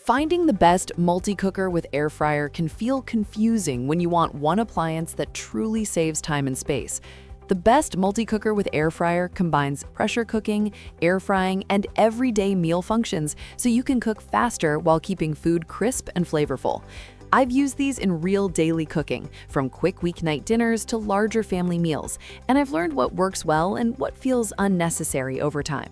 Finding the best multi-cooker with air fryer can feel confusing when you want one appliance that truly saves time and space. The best multi-cooker with air fryer combines pressure cooking, air frying, and everyday meal functions so you can cook faster while keeping food crisp and flavorful. I've used these in real daily cooking, from quick weeknight dinners to larger family meals, and I've learned what works well and what feels unnecessary over time.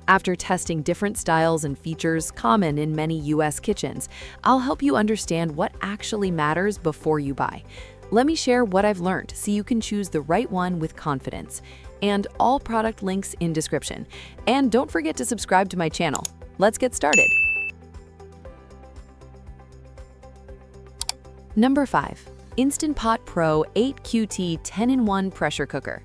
After testing different styles and features common in many US kitchens, I'll help you understand what actually matters before you buy. Let me share what I've learned so you can choose the right one with confidence. And all product links in description. And don't forget to subscribe to my channel. Let's get started. Number 5. Instant Pot Pro 8QT 10-in-1 Pressure Cooker.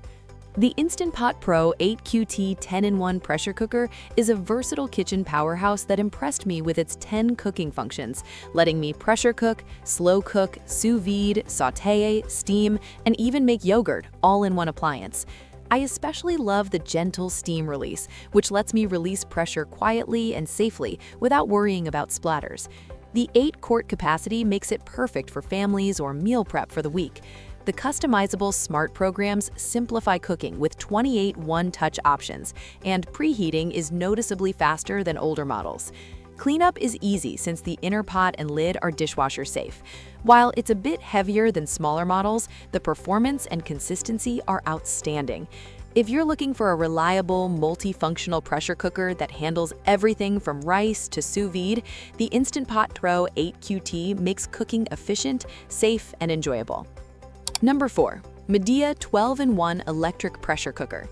The Instant Pot Pro 8QT 10-in-1 pressure cooker is a versatile kitchen powerhouse that impressed me with its 10 cooking functions, letting me pressure cook, slow cook, sous vide, sauté, steam, and even make yogurt all in one appliance. I especially love the gentle steam release, which lets me release pressure quietly and safely without worrying about splatters. The 8-quart capacity makes it perfect for families or meal prep for the week. The customizable smart programs simplify cooking with 28 one-touch options, and preheating is noticeably faster than older models. Cleanup is easy since the inner pot and lid are dishwasher safe. While it's a bit heavier than smaller models, the performance and consistency are outstanding. If you're looking for a reliable, multifunctional pressure cooker that handles everything from rice to sous vide, the Instant Pot Pro 8QT makes cooking efficient, safe, and enjoyable. Number 4. Midea 12-in-1 Electric Pressure Cooker.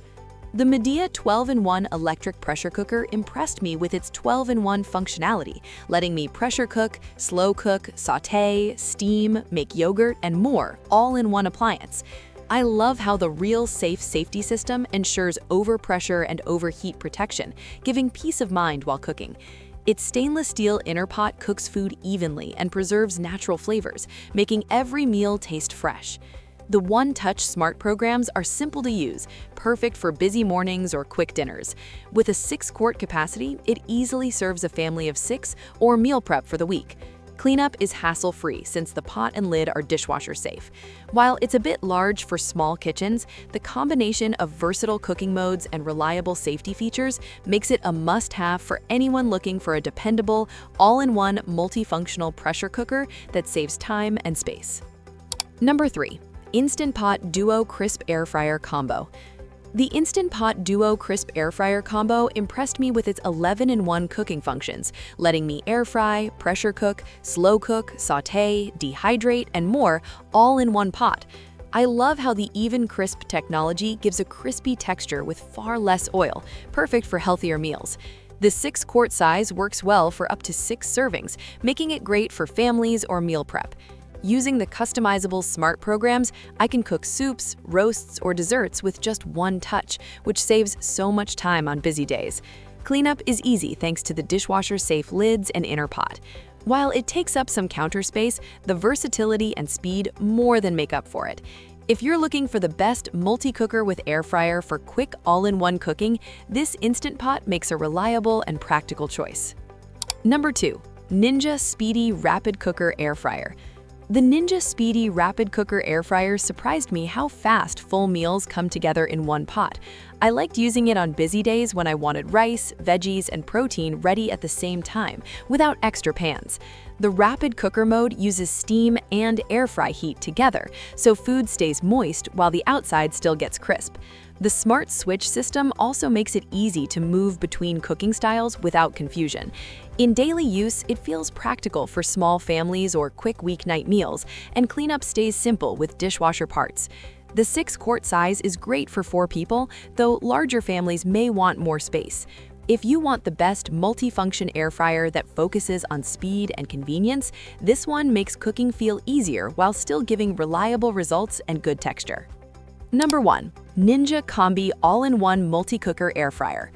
The Midea 12-in-1 electric pressure cooker impressed me with its 12-in-1 functionality, letting me pressure cook, slow cook, sauté, steam, make yogurt, and more, all in one appliance. I love how the real safe safety system ensures overpressure and overheat protection, giving peace of mind while cooking. Its stainless steel inner pot cooks food evenly and preserves natural flavors, making every meal taste fresh. The one-touch smart programs are simple to use, perfect for busy mornings or quick dinners. With a 6-quart capacity, it easily serves a family of 6 or meal prep for the week. Cleanup is hassle-free since the pot and lid are dishwasher safe. While it's a bit large for small kitchens, the combination of versatile cooking modes and reliable safety features makes it a must-have for anyone looking for a dependable, all-in-one multifunctional pressure cooker that saves time and space. Number 3. Instant Pot Duo Crisp Air Fryer Combo. The Instant Pot Duo Crisp Air Fryer Combo impressed me with its 11-in-1 cooking functions, letting me air fry, pressure cook, slow cook, sauté, dehydrate, and more all in one pot. I love how the EvenCrisp technology gives a crispy texture with far less oil, perfect for healthier meals. The 6-quart size works well for up to 6 servings, making it great for families or meal prep. Using the customizable smart programs, I can cook soups, roasts, or desserts with just one touch, which saves so much time on busy days. Cleanup is easy thanks to the dishwasher-safe lids and inner pot. While it takes up some counter space, the versatility and speed more than make up for it. If you're looking for the best multi-cooker with air fryer for quick all-in-one cooking, this Instant Pot makes a reliable and practical choice. Number 2. Ninja Speedi Rapid Cooker Air Fryer. The Ninja Speedi Rapid Cooker Air Fryer surprised me how fast full meals come together in one pot. I liked using it on busy days when I wanted rice, veggies, and protein ready at the same time, without extra pans. The Rapid Cooker mode uses steam and air fry heat together, so food stays moist while the outside still gets crisp. The Smart Switch system also makes it easy to move between cooking styles without confusion. In daily use, it feels practical for small families or quick weeknight meals, and cleanup stays simple with dishwasher parts. The 6-quart size is great for 4 people, though larger families may want more space. If you want the best multifunction air fryer that focuses on speed and convenience, this one makes cooking feel easier while still giving reliable results and good texture. Number 1. Ninja Combi All-in-One Multi-Cooker Air Fryer.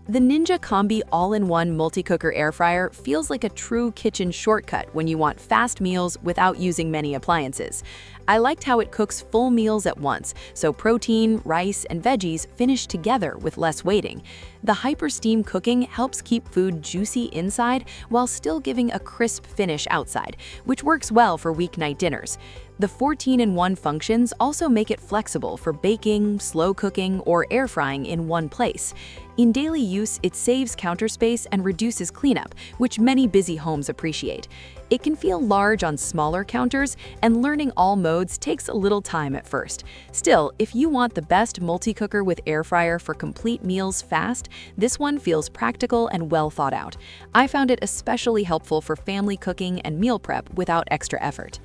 The Ninja Combi all-in-one multi-cooker air fryer feels like a true kitchen shortcut when you want fast meals without using many appliances. I liked how it cooks full meals at once, so protein, rice, and veggies finish together with less waiting. The HyperSteam cooking helps keep food juicy inside while still giving a crisp finish outside, which works well for weeknight dinners. The 14-in-1 functions also make it flexible for baking, slow cooking, or air frying in one place. In daily use, it saves counter space and reduces cleanup, which many busy homes appreciate. It can feel large on smaller counters, and learning all modes takes a little time at first. Still, if you want the best multi-cooker with air fryer for complete meals fast, this one feels practical and well thought out. I found it especially helpful for family cooking and meal prep without extra effort.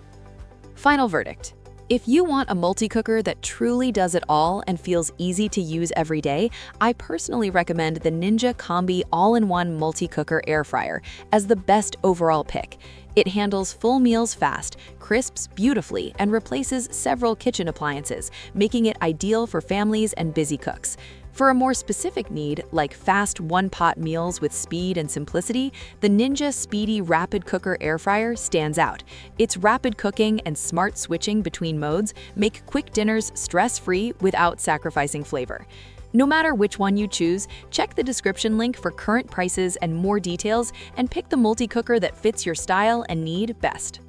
Final verdict. If you want a multi-cooker that truly does it all and feels easy to use every day, I personally recommend the Ninja Combi all-in-one multi-cooker air fryer as the best overall pick. It handles full meals fast, crisps beautifully, and replaces several kitchen appliances, making it ideal for families and busy cooks. For a more specific need, like fast one-pot meals with speed and simplicity, the Ninja Speedi Rapid Cooker Air Fryer stands out. Its rapid cooking and smart switching between modes make quick dinners stress-free without sacrificing flavor. No matter which one you choose, check the description link for current prices and more details, and pick the multi-cooker that fits your style and need best.